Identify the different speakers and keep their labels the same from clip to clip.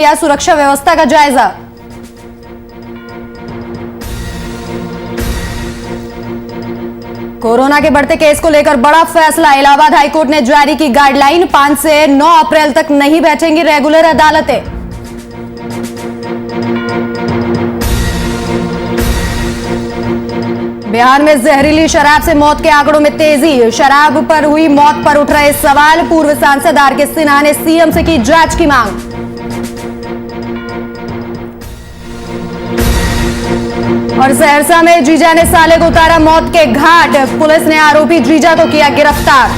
Speaker 1: या सुरक्षा व्यवस्था का जायजा। कोरोना के बढ़ते केस को लेकर बड़ा फैसला। इलाहाबाद हाईकोर्ट ने जारी की गाइडलाइन, 5 से 9 अप्रैल तक नहीं बैठेंगी रेगुलर अदालतें। बिहार में जहरीली शराब से मौत के आंकड़ों में तेजी। शराब पर हुई मौत पर उठ रहे सवाल। पूर्व सांसद आर.के. सिन्हा ने सीएम से की जांच की मांग। और सहरसा में जीजा ने साले को उतारा मौत के घाट। पुलिस ने आरोपी जीजा को किया गिरफ्तार।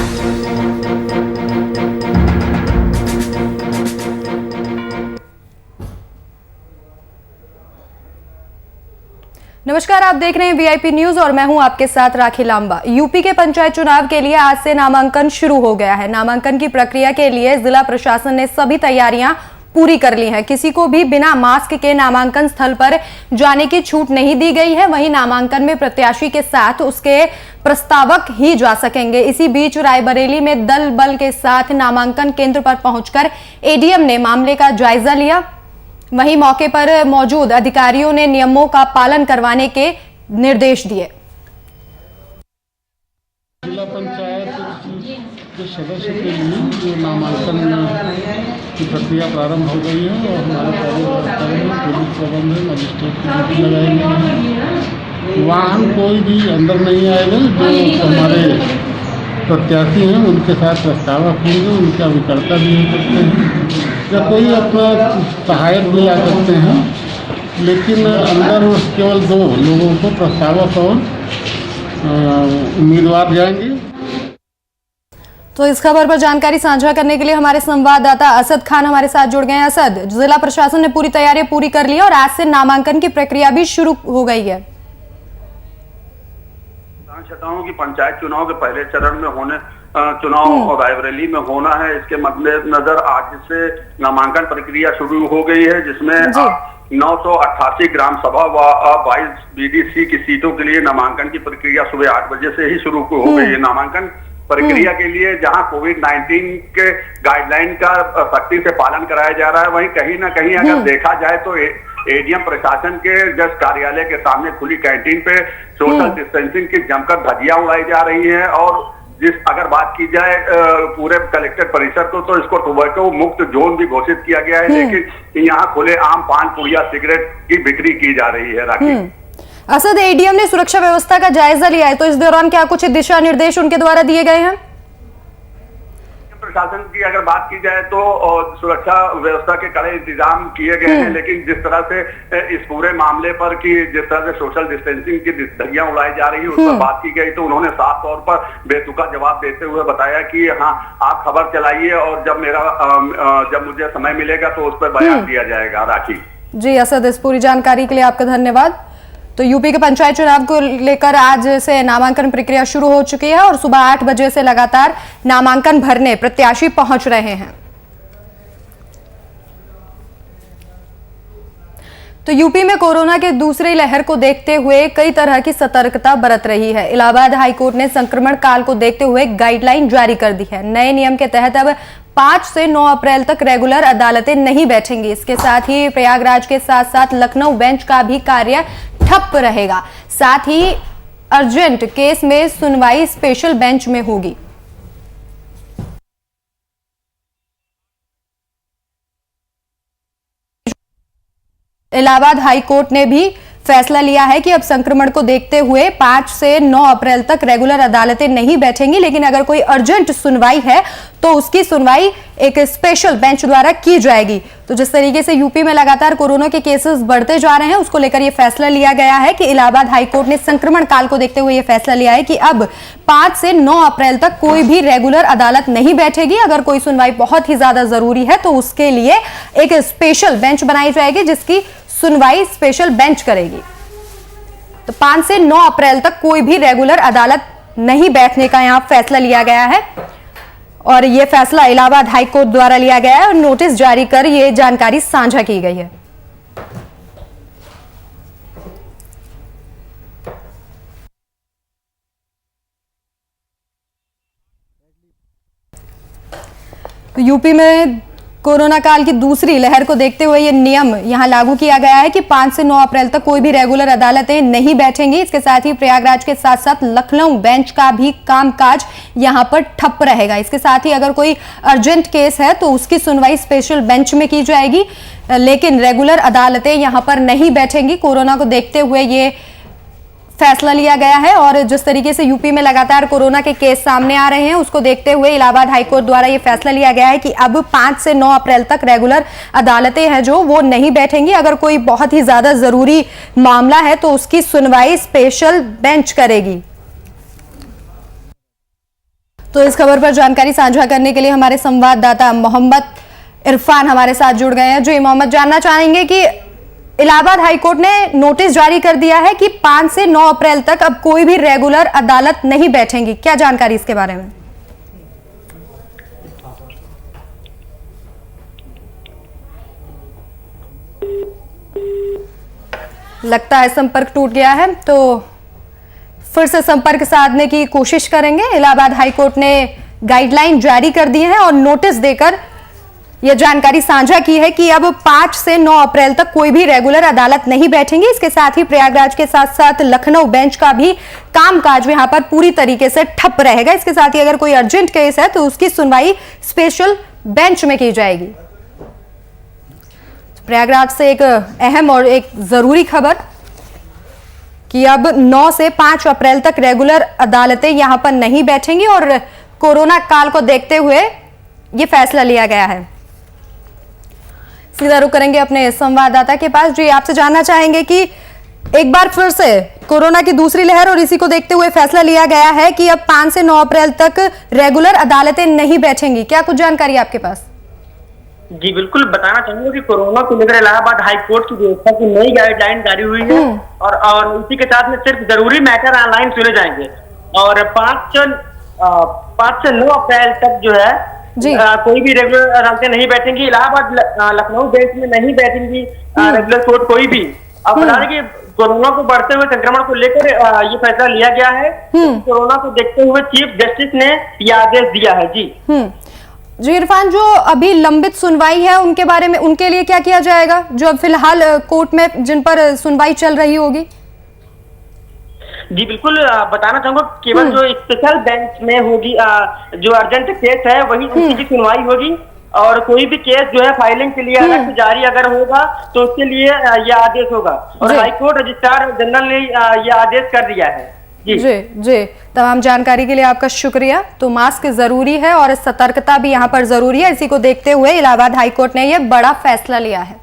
Speaker 1: नमस्कार, आप देख रहे हैं वीआईपी न्यूज और मैं हूं आपके साथ राखी लांबा। यूपी के पंचायत चुनाव के लिए आज से नामांकन शुरू हो गया है। नामांकन की प्रक्रिया के लिए जिला प्रशासन ने सभी तैयारियां पूरी कर ली है। किसी को भी बिना मास्क के नामांकन स्थल पर जाने की छूट नहीं दी गई है। वहीं नामांकन में प्रत्याशी के साथ उसके प्रस्तावक ही जा सकेंगे। इसी बीच रायबरेली में दल बल के साथ नामांकन केंद्र पर पहुंचकर एडीएम ने मामले का जायजा लिया। वहीं मौके पर मौजूद अधिकारियों ने नियमों का पालन करवाने के निर्देश दिए।
Speaker 2: जिला पंचायत के सदस्य के लिए ये नामांकन की प्रक्रिया प्रारंभ हो गई है और हमारे कार्यकर्ताओं में पुलिस प्रबंध मजिस्ट्रेट की ड्यूटी लगाई गई है। वाहन कोई भी अंदर नहीं आएगा। जो हमारे प्रत्याशी हैं उनके साथ प्रस्तावक होंगे, उनका विकर्ता भी हो सकते हैं या कोई अपना सहायक भी आ सकते हैं, लेकिन अंदर केवल 2 लोगों को प्रस्तावक और उम्मीदवार जाएंगे।
Speaker 1: तो इस खबर पर जानकारी साझा करने के लिए हमारे संवाददाता असद खान हमारे साथ जुड़ गए हैं। असद, जिला प्रशासन ने पूरी तैयारियां पूरी कर ली और आज से नामांकन की प्रक्रिया भी शुरू हो गई है।
Speaker 3: विधानसभाओं की पंचायत चुनाव के पहले चरण में होने चुनाव रायबरेली में होना है। इसके मद्देनजर आज से नामांकन प्रक्रिया शुरू हो गई है, जिसमें 988 ग्राम सभा व 22 बीडीसी की सीटों के लिए नामांकन की प्रक्रिया सुबह 8 बजे से ही शुरू हो गई है। नामांकन प्रक्रिया के लिए जहां कोविड-19 के गाइडलाइन का सख्ती से पालन कराया जा रहा है, वहीं कहीं ना कहीं अगर देखा जाए तो एडीएम प्रशासन के जस्ट कार्यालय के सामने खुली कैंटीन पे सोशल डिस्टेंसिंग की जमकर धज्जियां उड़ाई जा रही है। और अगर बात की जाए पूरे कलेक्टर परिसर को, तो इसको टोबैको मुक्त जोन भी घोषित किया गया है, लेकिन यहाँ खुले आम पान पुड़िया सिगरेट की बिक्री की जा रही है। राखी
Speaker 1: असद, एडीएम ने सुरक्षा व्यवस्था का जायजा लिया है, तो इस दौरान क्या कुछ दिशा निर्देश उनके द्वारा दिए गए हैं?
Speaker 3: प्रशासन की अगर बात की जाए तो सुरक्षा व्यवस्था के कड़े इंतजाम किए गए हैं, लेकिन जिस तरह से इस पूरे मामले पर कि जिस तरह से सोशल डिस्टेंसिंग की धज्जियां उड़ाई जा रही है उस पर बात की गई, तो उन्होंने साफ तौर पर बेतुका जवाब देते हुए बताया कि हाँ, आप खबर चलाइए और जब मुझे समय मिलेगा तो उस पर बयान दिया जाएगा। राखी
Speaker 1: जी असद, इस पूरी जानकारी के लिए आपका धन्यवाद। तो यूपी के पंचायत चुनाव को लेकर आज से नामांकन प्रक्रिया शुरू हो चुकी है और सुबह 8 बजे से लगातार नामांकन भरने प्रत्याशी पहुंच रहे हैं। तो यूपी में कोरोना के दूसरी लहर को देखते हुए कई तरह की सतर्कता बरत रही है। इलाहाबाद हाईकोर्ट ने संक्रमण काल को देखते हुए गाइडलाइन जारी कर दी है। नए नियम के तहत अब 5 से 9 अप्रैल तक रेगुलर अदालतें नहीं बैठेंगी। इसके साथ ही प्रयागराज के साथ साथ लखनऊ बेंच का भी कार्य ठप रहेगा। साथ ही अर्जेंट केस में सुनवाई स्पेशल बेंच में होगी। इलाहाबाद हाईकोर्ट ने भी फैसला लिया है कि अब संक्रमण को देखते हुए 5 से 9 अप्रैल तक रेगुलर अदालतें नहीं बैठेंगी, लेकिन अगर कोई अर्जेंट सुनवाई है तो उसकी सुनवाई एक स्पेशल बेंच द्वारा की जाएगी। तो जिस तरीके से यूपी में लगातार कोरोना के केसेस बढ़ते जा रहे हैं, उसको लेकर यह फैसला लिया गया है कि इलाहाबाद हाईकोर्ट ने संक्रमण काल को देखते हुए यह फैसला लिया है कि अब 5 से 9 अप्रैल तक कोई भी रेगुलर अदालत नहीं बैठेगी। अगर कोई सुनवाई बहुत ही ज्यादा जरूरी है तो उसके लिए एक स्पेशल बेंच बनाई जाएगी, जिसकी सुनवाई स्पेशल बेंच करेगी। तो 5 से 9 अप्रैल तक कोई भी रेगुलर अदालत नहीं बैठने का यहां फैसला लिया गया है और यह फैसला इलाहाबाद हाईकोर्ट द्वारा लिया गया है और नोटिस जारी कर यह जानकारी साझा की गई है। तो यूपी में कोरोना काल की दूसरी लहर को देखते हुए ये नियम यहां लागू किया गया है कि 5 से 9 अप्रैल तक कोई भी रेगुलर अदालतें नहीं बैठेंगी। इसके साथ ही प्रयागराज के साथ साथ लखनऊ बेंच का भी कामकाज यहां पर ठप रहेगा। इसके साथ ही अगर कोई अर्जेंट केस है तो उसकी सुनवाई स्पेशल बेंच में की जाएगी, लेकिन रेगुलर अदालतें यहां पर नहीं बैठेंगी। कोरोना को देखते हुए ये फैसला लिया गया है और जिस तरीके से यूपी में लगातार कोरोना के केस सामने आ रहे हैं उसको देखते हुए इलाहाबाद हाईकोर्ट द्वारा यह फैसला लिया गया है कि अब 5 से 9 अप्रैल तक रेगुलर अदालतें हैं जो वो नहीं बैठेंगी। अगर कोई बहुत ही ज्यादा जरूरी मामला है तो उसकी सुनवाई स्पेशल बेंच करेगी। तो इस खबर पर जानकारी साझा करने के लिए हमारे संवाददाता मोहम्मद इरफान हमारे साथ जुड़ गए हैं। जो मोहम्मद, जानना चाहेंगे कि इलाहाबाद हाईकोर्ट ने नोटिस जारी कर दिया है कि 5 से 9 अप्रैल तक अब कोई भी रेगुलर अदालत नहीं बैठेंगी, क्या जानकारी इसके बारे में? लगता है संपर्क टूट गया है, तो फिर से संपर्क साधने की कोशिश करेंगे। इलाहाबाद हाईकोर्ट ने गाइडलाइन जारी कर दी है और नोटिस देकर यह जानकारी साझा की है कि अब 5 से 9 अप्रैल तक कोई भी रेगुलर अदालत नहीं बैठेंगी। इसके साथ ही प्रयागराज के साथ साथ लखनऊ बेंच का भी कामकाज यहां पर पूरी तरीके से ठप रहेगा। इसके साथ ही अगर कोई अर्जेंट केस है तो उसकी सुनवाई स्पेशल बेंच में की जाएगी। प्रयागराज से एक अहम और एक जरूरी खबर कि अब 9 से 5 अप्रैल तक रेगुलर अदालतें यहां पर नहीं बैठेंगी और कोरोना काल को देखते हुए यह फैसला लिया गया है। सीधा रुख करेंगे अपने संवाददाता के पास। जी, आपसे जानना चाहेंगे कि एक बार फिर से कोरोना की दूसरी लहर और इसी को देखते हुए फैसला लिया गया है कि अब 5 से 9 अप्रैल तक रेगुलर अदालतें नहीं बैठेंगी, क्या कुछ जानकारी आपके पास?
Speaker 4: जी बिल्कुल, बताना चाहूंगा कि कोरोना को लेकर इलाहाबाद हाईकोर्ट की व्यवस्था की नई गाइडलाइन जारी हुई है और इसी के साथ में सिर्फ जरूरी मैटर ऑनलाइन सुने जाएंगे और 5 से 9 अप्रैल तक जो है कोई भी रेगुलर अदालतें नहीं बैठेंगी। इलाहाबाद लखनऊ बेंच में नहीं बैठेंगी रेगुलर कोर्ट कोई भी। अब बता दें कि कोरोना को बढ़ते हुए संक्रमण को लेकर ये फैसला लिया गया है। कोरोना को देखते हुए चीफ जस्टिस ने यह आदेश दिया है। जी
Speaker 1: इरफान, जो अभी लंबित सुनवाई है उनके बारे में, उनके लिए क्या किया जाएगा जो फिलहाल कोर्ट में जिन पर सुनवाई चल रही होगी?
Speaker 4: जी बिल्कुल, बताना चाहूंगा केवल जो स्पेशल बेंच में होगी जो अर्जेंट केस है वही उसी की सुनवाई होगी और कोई भी केस जो है फाइलिंग के लिए अलग जारी अगर होगा तो उसके लिए यह आदेश होगा और हाईकोर्ट रजिस्ट्रार जनरल ने यह आदेश कर दिया है। जी, तमाम जानकारी के लिए आपका शुक्रिया। तो मास्क जरूरी है और सतर्कता भी यहाँ पर जरूरी है। इसी को देखते हुए इलाहाबाद हाईकोर्ट ने यह बड़ा फैसला लिया है।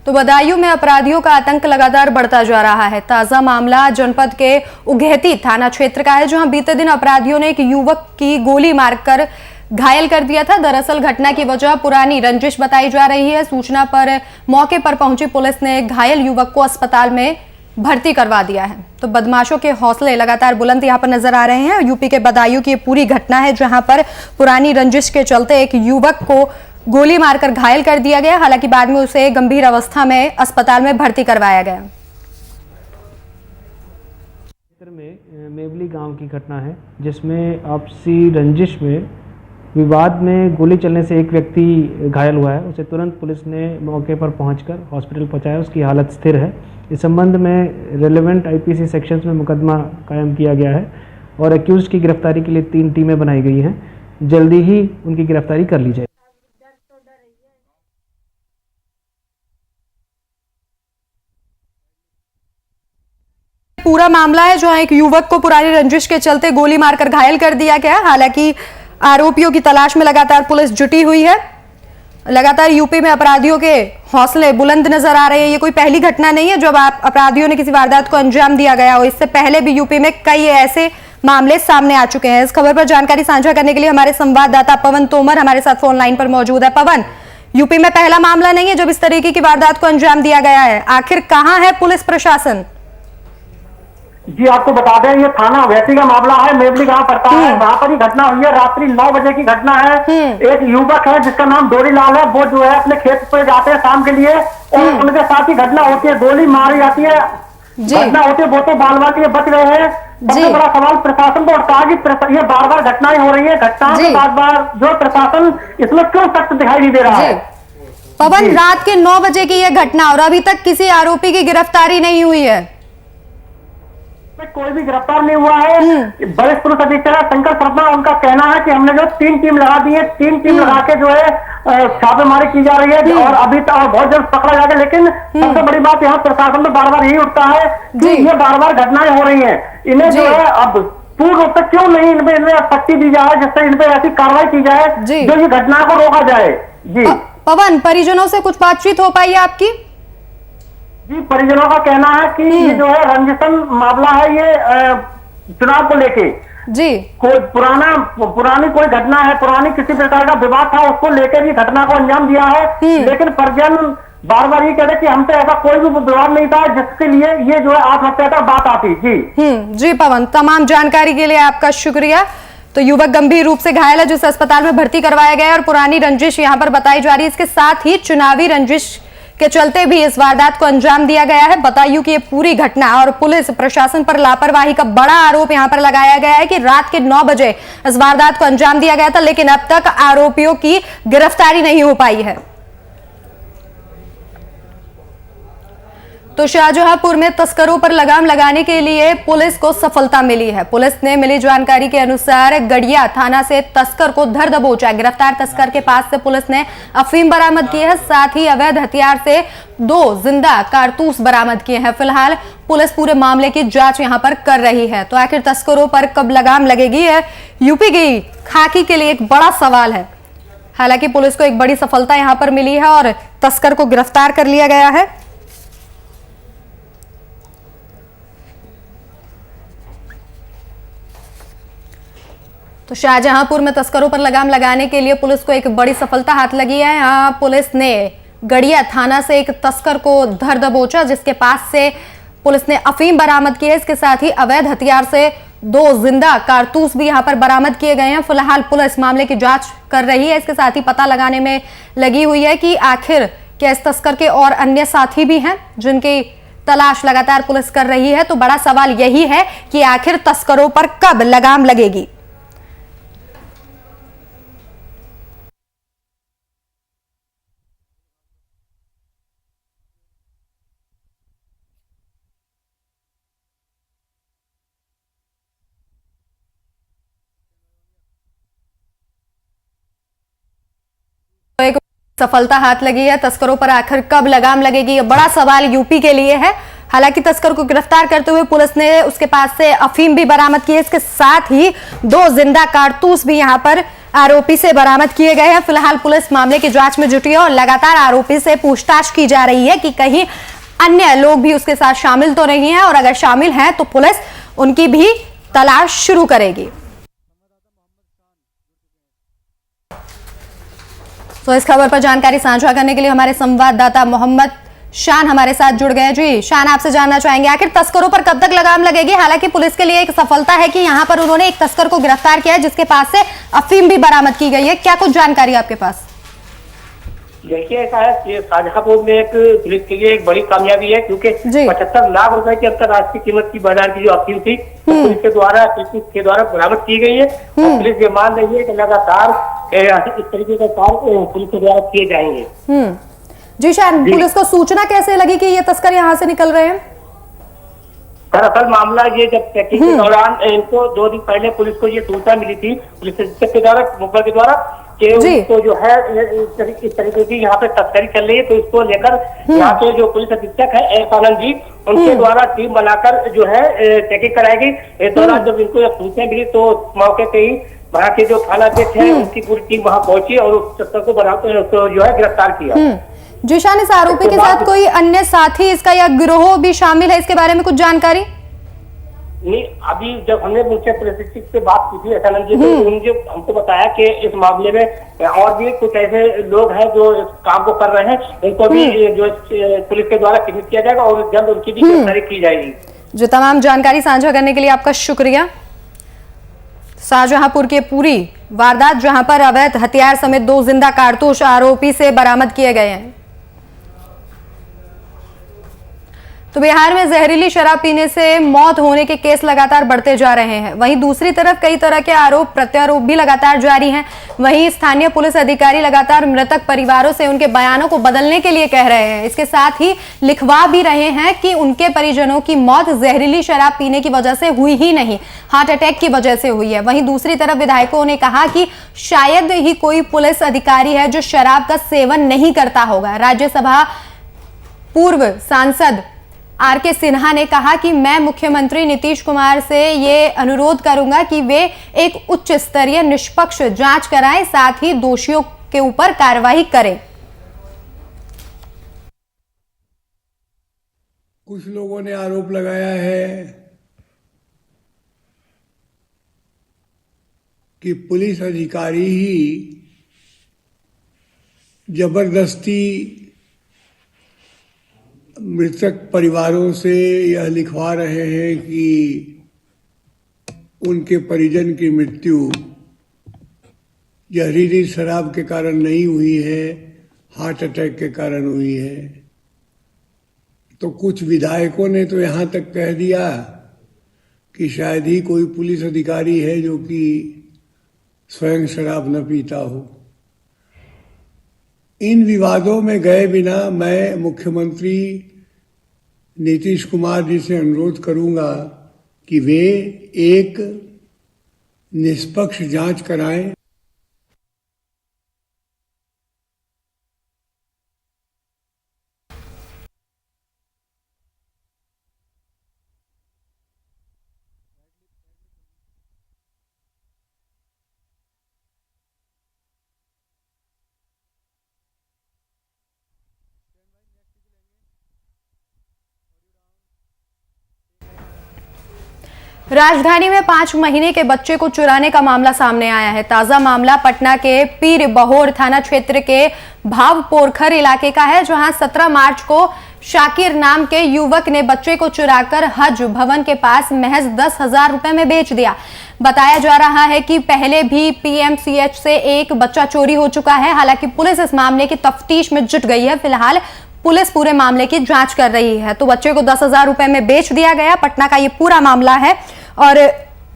Speaker 4: तो बदायूं में अपराधियों का आतंक लगातार बढ़ता जा रहा है। ताजा मामला जनपद के उघेती थाना क्षेत्र का है, जहां बीते दिन अपराधियों ने एक युवक की गोली मारकर घायल कर दिया था। दरअसल घटना की वजह पुरानी रंजिश बताई जा रही है। सूचना पर मौके पर पहुंची पुलिस ने घायल युवक को अस्पताल में भर्ती करवा दिया है। तो बदमाशों के हौसले लगातार बुलंद यहाँ पर नजर आ रहे हैं। यूपी के बदायूं की पूरी घटना है जहां पर पुरानी रंजिश के चलते एक युवक को गोली मारकर घायल कर दिया गया। हालांकि बाद में उसे गंभीर अवस्था में अस्पताल में भर्ती करवाया गया।
Speaker 5: क्षेत्र में मेवली गांव की घटना है जिसमें आपसी रंजिश में विवाद में गोली चलने से एक व्यक्ति घायल हुआ है। उसे तुरंत पुलिस ने मौके पर पहुंचकर हॉस्पिटल पहुंचाया। उसकी हालत स्थिर है। इस संबंध में रेलेवेंट आईपीसी सेक्शंस में मुकदमा कायम किया गया है और एक्यूज्ड की गिरफ्तारी के लिए 3 टीमें बनाई गई हैं। जल्दी ही उनकी गिरफ्तारी कर ली जाएगी।
Speaker 1: पूरा मामला है जहां एक युवक को पुरानी रंजिश के चलते गोली मारकर घायल कर दिया गया। हालांकि आरोपियों की तलाश में लगातार पुलिस जुटी हुई है। लगातार यूपी में अपराधियों के हौसले बुलंद नजर आ रहे हैं। ये कोई पहली घटना नहीं है जब अपराधियों ने किसी वारदात को अंजाम दिया गया हो। इससे पहले भी यूपी में कई ऐसे मामले सामने आ चुके हैं। इस खबर पर जानकारी साझा करने के लिए हमारे संवाददाता पवन तोमर हमारे साथ फोन लाइन पर मौजूद है। पवन, यूपी में पहला मामला नहीं है जब इस तरीके की वारदात को अंजाम दिया गया है। आखिर कहां है पुलिस प्रशासन?
Speaker 6: जी आपको बता दें, ये थाना अभेती का मामला है। मेवली गांव पड़ता है, वहां पर ही घटना हुई है। रात्रि 9 बजे की घटना है। एक युवक है जिसका नाम डोरीलाल है। वो जो है अपने खेत पे जाते हैं शाम के लिए और उनके साथ ही घटना होती है। गोली मारी जाती है। घटना होती है। वो तो बाल बाल के बच गए हैं। सबसे बड़ा सवाल प्रशासन को उठता है कि ये बार बार घटनाएं हो रही है, घटनाओं के बाद बार जो प्रशासन इसमें क्यों सख्त दिखाई नहीं दे रहा है।
Speaker 1: पवन, रात के 9 बजे की यह घटना और अभी तक किसी आरोपी की गिरफ्तारी नहीं हुई है।
Speaker 6: कोई भी गिरफ्तार नहीं हुआ है। वरिष्ठ पुलिस अधीक्षक शंकर शर्मा, उनका कहना है कि हमने जो 3 टीम लगा दी है, 3 टीम लगा के जो है छापेमारी की जा रही है और अभी तक और बहुत जल्द पकड़ा जाएगा। लेकिन सबसे बड़ी बात यहाँ प्रशासन में बार बार यही उठता है कि ये बार बार घटनाएं हो रही है, इन्हें जो है अब पूर्ण रूप से क्यों नहीं इनमें सख्ती दी जाए जिससे इन पे ऐसी कार्रवाई की जाए जो ये घटना को रोका जाए। जी
Speaker 1: पवन, परिजनों से कुछ बातचीत हो पाई है आपकी?
Speaker 6: जी, परिजनों का कहना है कि ये जो है रंजिशन मामला है, ये चुनाव को लेके
Speaker 1: जी
Speaker 6: कोई पुरानी कोई घटना है, पुरानी किसी प्रकार का विवाद था, उसको लेकर ये घटना को अंजाम दिया है। लेकिन परिजन बार बार ये कह रहे कि हमसे ऐसा कोई भी विवाद नहीं था जिसके लिए ये जो है आत्महत्या का बात आती। जी
Speaker 1: जी पवन, तमाम जानकारी के लिए आपका शुक्रिया। तो युवक गंभीर रूप से घायल है, जिसे अस्पताल में भर्ती करवाया गया है और पुरानी रंजिश यहां पर बताई जा रही है। इसके साथ ही चुनावी रंजिश के चलते भी इस वारदात को अंजाम दिया गया है। बताइए कि ये पूरी घटना और पुलिस प्रशासन पर लापरवाही का बड़ा आरोप यहां पर लगाया गया है कि रात के 9 बजे इस वारदात को अंजाम दिया गया था, लेकिन अब तक आरोपियों की गिरफ्तारी नहीं हो पाई है। तो शाहजहांपुर में तस्करों पर लगाम लगाने के लिए पुलिस को सफलता मिली है। पुलिस ने मिली जानकारी के अनुसार गड़िया थाना से तस्कर को धर दबोचा। गिरफ्तार तस्कर के पास से पुलिस ने अफीम बरामद की है, साथ ही अवैध हथियार से 2 जिंदा कारतूस बरामद किए हैं। फिलहाल पुलिस पूरे मामले की जांच यहां पर कर रही है। तो आखिर तस्करों पर कब लगाम लगेगी है यूपी की खाकी के लिए एक बड़ा सवाल है। हालांकि पुलिस को एक बड़ी सफलता यहां पर मिली है और तस्कर को गिरफ्तार कर लिया गया है। तो शाहजहांपुर में तस्करों पर लगाम लगाने के लिए पुलिस को एक बड़ी सफलता हाथ लगी है। यहाँ पुलिस ने गड़िया थाना से एक तस्कर को धर दबोचा, जिसके पास से पुलिस ने अफीम बरामद की है। इसके साथ ही अवैध हथियार से 2 जिंदा कारतूस भी यहां पर बरामद किए गए हैं। फिलहाल पुलिस मामले की जांच कर रही है। इसके साथ ही पता लगाने में लगी हुई है कि आखिर क्या इस तस्कर के और अन्य साथी भी हैं जिनकी तलाश लगातार पुलिस कर रही है। तो बड़ा सवाल यही है कि आखिर तस्करों पर कब लगाम लगेगी। तो एक सफलता हाथ लगी है, तस्करों पर आखिर कब लगाम लगेगी, यह बड़ा सवाल यूपी के लिए है। हालांकि तस्कर को गिरफ्तार करते हुए पुलिस ने उसके पास से अफीम भी बरामद की है। इसके साथ ही 2 जिंदा कारतूस भी यहां पर आरोपी से बरामद किए गए हैं। फिलहाल पुलिस मामले की जांच में जुटी है और लगातार आरोपी से पूछताछ की जा रही है कि कहीं अन्य लोग भी उसके साथ शामिल तो नहीं है, और अगर शामिल हैं तो पुलिस उनकी भी तलाश शुरू करेगी। तो इस खबर पर जानकारी साझा करने के लिए हमारे संवाददाता मोहम्मद शान हमारे साथ जुड़ गए। जी शान, आपसे जानना चाहेंगे आखिर तस्करों पर कब तक लगाम लगेगी। हालांकि पुलिस के लिए एक सफलता है कि यहां पर उन्होंने एक तस्कर को गिरफ्तार किया है, जिसके पास से अफीम भी बरामद की गई है। क्या कुछ जानकारी आपके पास?
Speaker 7: देखिए, ऐसा है कि शाहजहांपुर में एक पुलिस के लिए एक बड़ी कामयाबी है, क्योंकि 75 लाख रुपए की अंतर्राष्ट्रीय कीमत की बाजार की जो अफीम थी पुलिस के द्वारा बरामद की गई है। और पुलिस ये मान रही है कि लगातार इस तरीके के कार्य पुलिस के द्वारा किए जाएंगे।
Speaker 1: जी शान, पुलिस को सूचना कैसे लगी कि ये तस्कर यहाँ से निकल रहे हैं?
Speaker 7: दरअसल मामला ये, जब चेकिंग के दौरान इनको 2 दिन पहले पुलिस को ये सूचना मिली थी पुलिस अधीक्षक के द्वारा, मुखबिर के द्वारा, कि उनको जो है इस तरीके की यहाँ पे तस्करी चल रही है। तो इसको लेकर यहाँ पे जो पुलिस अधीक्षक है एस आनंद जी, उनके द्वारा टीम बनाकर जो है चेकिंग कराई गई। इस दौरान जब इनको सूचना मिली तो मौके पे ही वहाँ के जो थाना अध्यक्ष है उनकी पूरी टीम वहाँ पहुंची और उस तस्कर को जो है गिरफ्तार किया।
Speaker 1: जी शान, इस आरोपी के साथ कोई अन्य साथी इसका या गिरोह भी शामिल है, इसके बारे में कुछ जानकारी?
Speaker 7: नहीं, अभी जब हमने मुझसे पुलिस अधीक्षक से बात की थी एसआनंद जी, तो उन्होंने हमको बताया कि इस मामले में और भी कुछ ऐसे लोग हैं जो इस काम को कर रहे हैं, उनको भी जो पुलिस के द्वारा चिन्हित किया जाएगा और जल्द उनकी भी गिरफ्तारी की जाएगी।
Speaker 1: जो तमाम जानकारी साझा करने के लिए आपका शुक्रिया। शाहजहांपुर की पूरी वारदात, जहां पर अवैध हथियार समेत 2 जिंदा कारतूस आरोपी से बरामद किए गए हैं। तो बिहार में जहरीली शराब पीने से मौत होने के केस लगातार बढ़ते जा रहे हैं। वहीं दूसरी तरफ कई तरह के आरोप प्रत्यारोप भी लगातार जारी हैं। वहीं स्थानीय पुलिस अधिकारी लगातार मृतक परिवारों से उनके बयानों को बदलने के लिए कह रहे हैं। इसके साथ ही लिखवा भी रहे हैं कि उनके परिजनों की मौत जहरीली शराब पीने की वजह से हुई ही नहीं, हार्ट अटैक की वजह से हुई है। वहीं दूसरी तरफ विधायकों ने कहा कि शायद ही कोई पुलिस अधिकारी है जो शराब का सेवन नहीं करता होगा। राज्यसभा पूर्व सांसद आर.के. सिन्हा ने कहा कि मैं मुख्यमंत्री नीतीश कुमार से ये अनुरोध करूंगा कि वे एक उच्च स्तरीय निष्पक्ष जांच कराएं, साथ ही दोषियों के ऊपर कार्रवाई करें।
Speaker 8: कुछ लोगों ने आरोप लगाया है कि पुलिस अधिकारी ही जबरदस्ती मृतक परिवारों से यह लिखवा रहे हैं कि उनके परिजन की मृत्यु जहरीली शराब के कारण नहीं हुई है, हार्ट अटैक के कारण हुई है। तो कुछ विधायकों ने तो यहाँ तक कह दिया कि शायद ही कोई पुलिस अधिकारी है जो कि स्वयं शराब न पीता हो। इन विवादों में गए बिना मैं मुख्यमंत्री नीतीश कुमार जी से अनुरोध करूंगा कि वे एक निष्पक्ष जांच कराएं।
Speaker 1: राजधानी में 5 महीने के बच्चे को चुराने का मामला सामने आया है। ताजा मामला पटना के पीर बहोर थाना क्षेत्र के भावपोरखर इलाके का है, जहां 17 मार्च को शाकिर नाम के युवक ने बच्चे को चुराकर हज भवन के पास महज 10,000 रुपए में बेच दिया। बताया जा रहा है कि पहले भी पीएमसीएच से एक बच्चा चोरी हो चुका है। हालांकि पुलिस इस मामले की तफ्तीश में जुट गई है। फिलहाल पुलिस पूरे मामले की जांच कर रही है। तो बच्चे को 10,000 रुपए में बेच दिया गया। पटना का ये पूरा मामला है और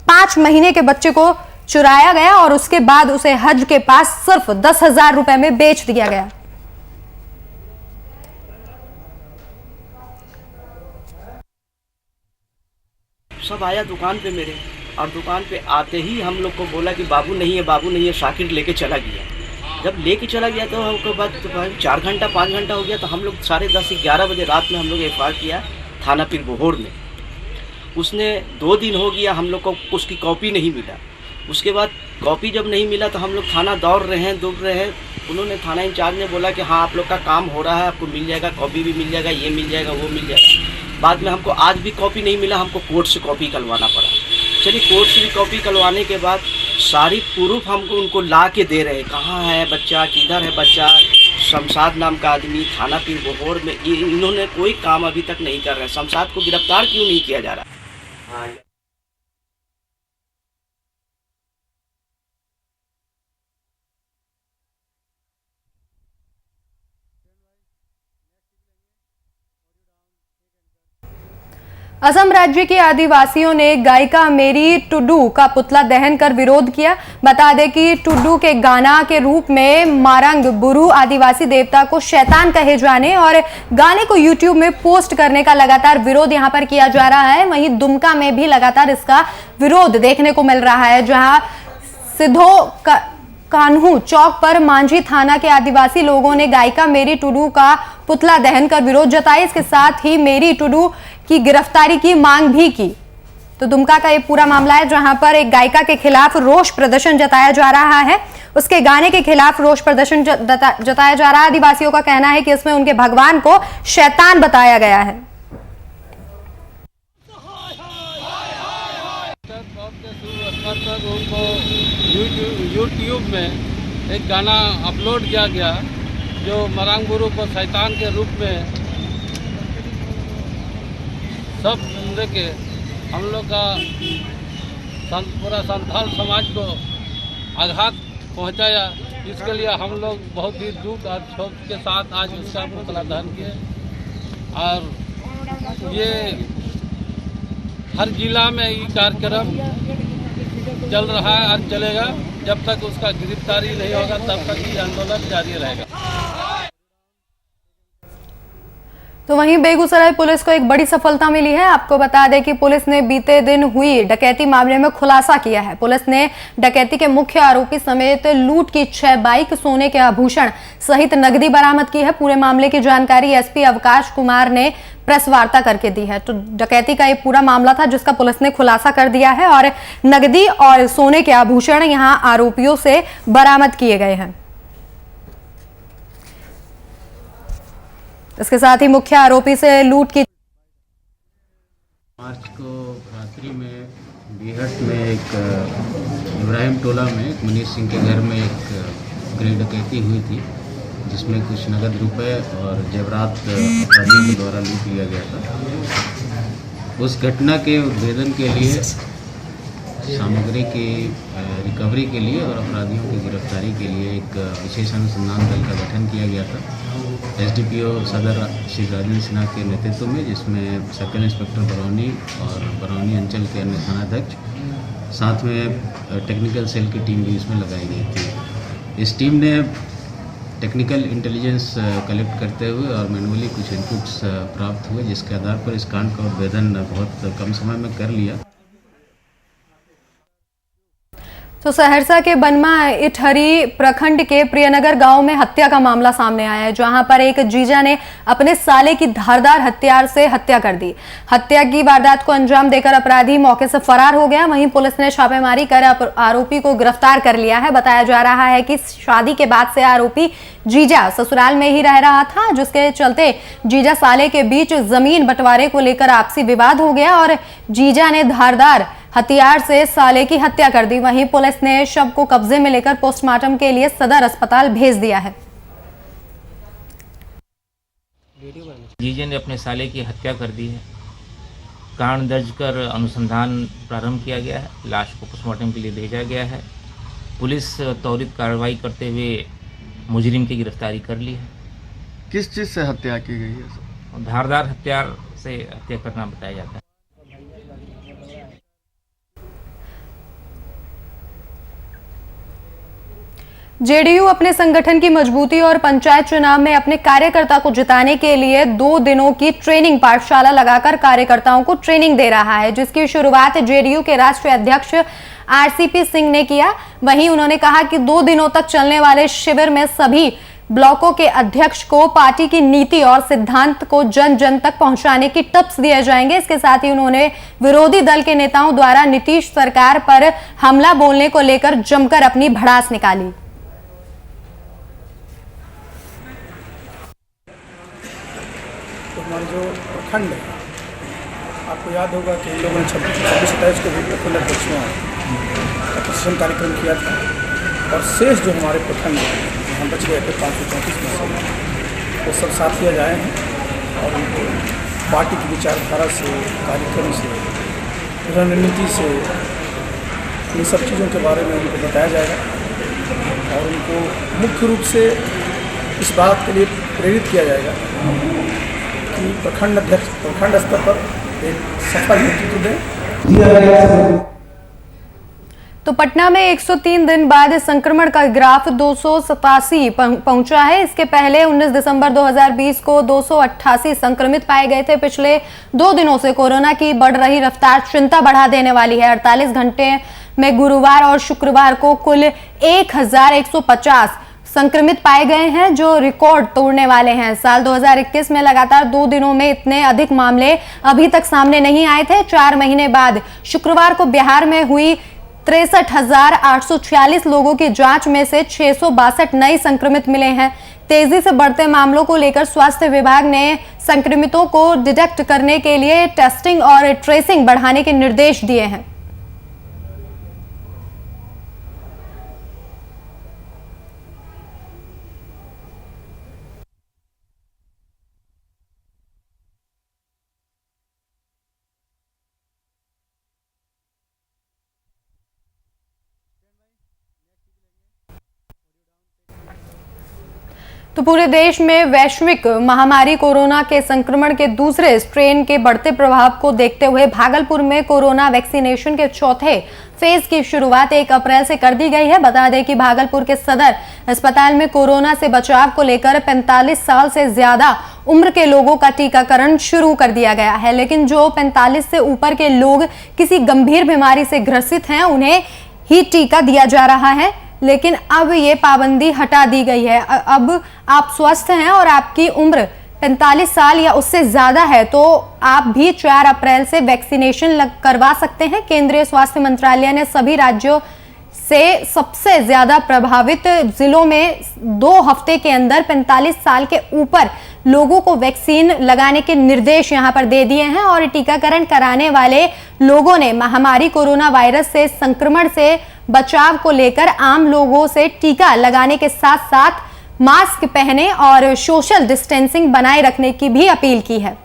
Speaker 1: 5 महीने के बच्चे को चुराया गया और उसके बाद उसे हज के पास सिर्फ 10,000 रुपए में बेच दिया गया।
Speaker 9: सब आया दुकान पे मेरे, और दुकान पे आते ही हम लोग को बोला कि बाबू नहीं है, बाबू नहीं है, शाकिर लेके चला गया। जब लेके चला गया तो उसके बाद 4 घंटा 5 घंटा हो गया, तो हम लोग 10:30-11 बजे रात में हम लोग एफआईआर किया थाना पीर बहोर में। उसने 2 दिन हो गया, हम लोग को उसकी कॉपी नहीं मिला। उसके बाद कॉपी जब नहीं मिला तो हम लोग थाना दौड़ रहे हैं। उन्होंने थाना इंचार्ज ने बोला कि हाँ आप लोग का काम हो रहा है, आपको मिल जाएगा, कॉपी भी मिल जाएगा, ये मिल जाएगा, वो मिल जाएगा। बाद में हमको आज भी कॉपी नहीं मिला, हमको कोर्ट से कॉपी करवाना पड़ा। चलिए कोर्ट से भी कॉपी करवाने के बाद सारी प्रूफ हमको उनको ला के दे रहे, कहाँ है बच्चा, किधर है बच्चा, शमशाद नाम का आदमी थाना पीर बहोर में। इन्होंने कोई काम अभी तक नहीं कर रहे। शमशाद को गिरफ्तार क्यों नहीं किया जा रहा? हाँ।
Speaker 1: असम राज्य के आदिवासियों ने गायिका मेरी टुडू का पुतला दहन कर विरोध किया। बता दें कि टुडू के गाना के रूप में मारंग बुरु आदिवासी देवता को शैतान कहे जाने और गाने को यूट्यूब में पोस्ट करने का लगातार विरोध यहां पर किया जा रहा है। वहीं दुमका में भी लगातार इसका विरोध देखने को मिल रहा है, जहां सिद्धो कान्हू चौक पर मांझी थाना के आदिवासी लोगों ने गायिका मेरी टुडू का पुतला दहन कर विरोध जताया। इसके साथ ही मेरी टुडू की गिरफ्तारी की मांग भी की। तो दुमका का ये पूरा मामला है, जहां पर एक गायिका के खिलाफ रोष प्रदर्शन जताया जा रहा है। उसके गाने के खिलाफ रोष प्रदर्शन जताया जा रहा है। आदिवासियों का कहना है कि इसमें उनके भगवान को शैतान बताया गया है।
Speaker 2: यूट्यूब में एक गाना अपलोड किया गया जो मरांग गुरु को शैतान के रूप में सब के हम लोग का पूरा संथाल समाज को आघात पहुंचाया। इसके लिए हम लोग बहुत ही दुख और शोक के साथ आज उसका पुतला दहन किए। और ये हर जिला में ये कार्यक्रम चल रहा है और चलेगा। जब तक उसका गिरफ्तारी नहीं होगा तब तक ये आंदोलन जारी रहेगा।
Speaker 1: तो वहीं बेगूसराय पुलिस को एक बड़ी सफलता मिली है। आपको बता दें कि पुलिस ने बीते दिन हुई डकैती मामले में खुलासा किया है। पुलिस ने डकैती के मुख्य आरोपी समेत लूट की 6 बाइक, सोने के आभूषण सहित नकदी बरामद की है। पूरे मामले की जानकारी एसपी अवकाश कुमार ने प्रेस वार्ता करके दी है। तो डकैती का ये पूरा मामला था जिसका पुलिस ने खुलासा कर दिया है और नकदी और सोने के आभूषण यहां आरोपियों से बरामद किए गए हैं। इसके साथ ही मुख्य आरोपी से लूट की
Speaker 10: मार्च को रात्रि में बीहट में एक इब्राहिम टोला में एक मनीष सिंह के घर में एक गृह डकैती हुई थी, जिसमें कुछ नगद रुपए और जेवरात अपराधियों के द्वारा लूट लिया गया था। उस घटना के उद्भेदन के लिए, सामग्री की रिकवरी के लिए और अपराधियों की गिरफ्तारी के लिए एक विशेष अनुसंधान दल का गठन किया गया था एसडीपीओ सदर श्री राजेंद्र सिन्हा के नेतृत्व में, जिसमें सर्कल इंस्पेक्टर बरौनी और बरौनी अंचल के अन्य थानाध्यक्ष, साथ में टेक्निकल सेल की टीम भी इसमें लगाई गई थी। इस टीम ने टेक्निकल इंटेलिजेंस कलेक्ट करते हुए और मैनुअली कुछ इनपुट्स प्राप्त हुए, जिसके आधार पर इस कांड का उद्भेदन बहुत कम समय में कर लिया।
Speaker 1: तो सहरसा के बनमा इटहरी प्रखंड के प्रियनगर गांव में हत्या का मामला सामने आया है, जहां पर एक जीजा ने अपने साले की धारदार हथियार से हत्या कर दी। हत्या की वारदात को अंजाम देकर अपराधी मौके से फरार हो गया। वहीं पुलिस ने छापेमारी कर आरोपी को गिरफ्तार कर लिया है। बताया जा रहा है कि शादी के बाद से आरोपी जीजा ससुराल में ही रह रहा था, जिसके चलते जीजा साले के बीच जमीन बंटवारे को लेकर आपसी विवाद हो गया और जीजा ने धारदार हथियार से साले की हत्या कर दी। वहीं पुलिस ने शव को कब्जे में लेकर पोस्टमार्टम के लिए सदर अस्पताल भेज दिया है।
Speaker 11: जीजे ने अपने साले की हत्या कर दी है। कांड दर्ज कर अनुसंधान प्रारंभ किया गया है। लाश को पोस्टमार्टम के लिए भेजा गया है। पुलिस त्वरित कार्रवाई करते हुए मुजरिम की गिरफ्तारी कर ली है।
Speaker 2: किस चीज़ से हत्या की गई है?
Speaker 11: धारदार हथियार से हत्या करना बताया जाता है।
Speaker 1: जेडीयू अपने संगठन की मजबूती और पंचायत चुनाव में अपने कार्यकर्ता को जिताने के लिए 2 दिनों की ट्रेनिंग पाठशाला लगाकर कार्यकर्ताओं को ट्रेनिंग दे रहा है, जिसकी शुरुआत जेडीयू के राष्ट्रीय अध्यक्ष आरसीपी सिंह ने किया। वहीं उन्होंने कहा कि 2 दिनों तक चलने वाले शिविर में सभी ब्लॉकों के अध्यक्ष को पार्टी की नीति और सिद्धांत को जन जन तक पहुंचाने की टिप्स दिए जाएंगे। इसके साथ ही उन्होंने विरोधी दल के नेताओं द्वारा नीतीश सरकार पर हमला बोलने को लेकर जमकर अपनी भड़ास निकाली।
Speaker 12: हमारे जो प्रखंड है, आपको याद होगा कि इन लोगों ने 26-27 को भी प्रखंड अध्यक्षों का प्रशिक्षण कार्यक्रम किया था और शेष जो हमारे प्रखंड हम बच गए थे 534 में से, वो सब साथ लिया जाए हैं और उनको पार्टी की विचारधारा से, कार्यक्रम से, रणनीति से, इन सब चीज़ों के बारे में उनको बताया जाएगा और उनको मुख्य रूप से इस बात के लिए प्रेरित किया जाएगा कि प्रखंड अध्यक्ष प्रखंड स्तर पर एक सफल नेतृत्व दें।
Speaker 1: तो पटना में 103 दिन बाद संक्रमण का ग्राफ 287 पहुंचा है। इसके पहले 19 दिसंबर 2020 को 288 संक्रमित पाए गए थे। पिछले 2 दिनों से कोरोना की बढ़ रही रफ्तार चिंता बढ़ा देने वाली है। 48 घंटे में गुरुवार और शुक्रवार को कुल 1150 संक्रमित पाए गए हैं, जो रिकॉर्ड तोड़ने वाले हैं। साल 2021 में लगातार 2 दिनों में इतने अधिक मामले अभी तक सामने नहीं आए थे। 4 महीने बाद शुक्रवार को बिहार में हुई 63,846 लोगों की जांच में से 662 नए संक्रमित मिले हैं। तेजी से बढ़ते मामलों को लेकर स्वास्थ्य विभाग ने संक्रमितों को डिटेक्ट करने के लिए टेस्टिंग और ट्रेसिंग बढ़ाने के निर्देश दिए हैं। तो पूरे देश में वैश्विक महामारी कोरोना के संक्रमण के दूसरे स्ट्रेन के बढ़ते प्रभाव को देखते हुए भागलपुर में कोरोना वैक्सीनेशन के चौथे फेज की शुरुआत 1 अप्रैल से कर दी गई है। बता दें कि भागलपुर के सदर अस्पताल में कोरोना से बचाव को लेकर 45 साल से ज्यादा उम्र के लोगों का टीकाकरण शुरू कर दिया गया है, लेकिन जो 45 से ऊपर के लोग किसी गंभीर बीमारी से ग्रसित हैं उन्हें ही टीका दिया जा रहा है। लेकिन अब ये पाबंदी हटा दी गई है। अब आप स्वस्थ हैं और आपकी उम्र 45 साल या उससे ज्यादा है तो आप भी 4 अप्रैल से वैक्सीनेशन करवा सकते हैं। केंद्रीय स्वास्थ्य मंत्रालय ने सभी राज्यों से सबसे ज्यादा प्रभावित जिलों में 2 हफ्ते के अंदर 45 साल के ऊपर लोगों को वैक्सीन लगाने के निर्देश यहां पर दे दिए हैं और टीकाकरण कराने वाले लोगों ने महामारी कोरोना वायरस से संक्रमण से बचाव को लेकर आम लोगों से टीका लगाने के साथ साथ मास्क पहने और सोशल डिस्टेंसिंग बनाए रखने की भी अपील की है।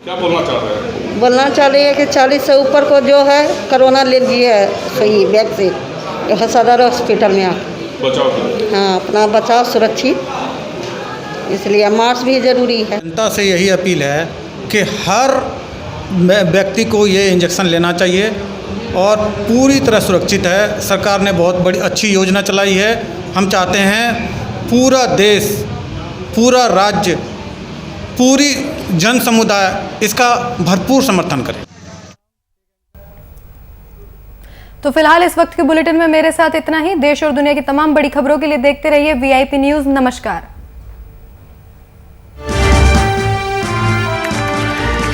Speaker 13: क्या बोलना चाह रहे हैं?
Speaker 14: बोलना चाह रही है कि 40 से ऊपर को जो है कोरोना ले लीजिए सही वैक्सीन यहाँ सदर हॉस्पिटल में आकर
Speaker 13: बचाव के लिए।
Speaker 14: हाँ, अपना बचाव सुरक्षित, इसलिए मास्क भी जरूरी है।
Speaker 15: जनता से यही अपील है कि हर व्यक्ति को ये इंजेक्शन लेना चाहिए और पूरी तरह सुरक्षित है। सरकार ने बहुत बड़ी अच्छी योजना चलाई है। हम चाहते हैं पूरा देश, पूरा राज्य, पूरी जन समुदाय इसका भरपूर समर्थन करे।
Speaker 1: तो फिलहाल इस वक्त के बुलेटिन में मेरे साथ इतना ही। देश और दुनिया की तमाम बड़ी खबरों के लिए देखते रहिए VIP न्यूज़। नमस्कार।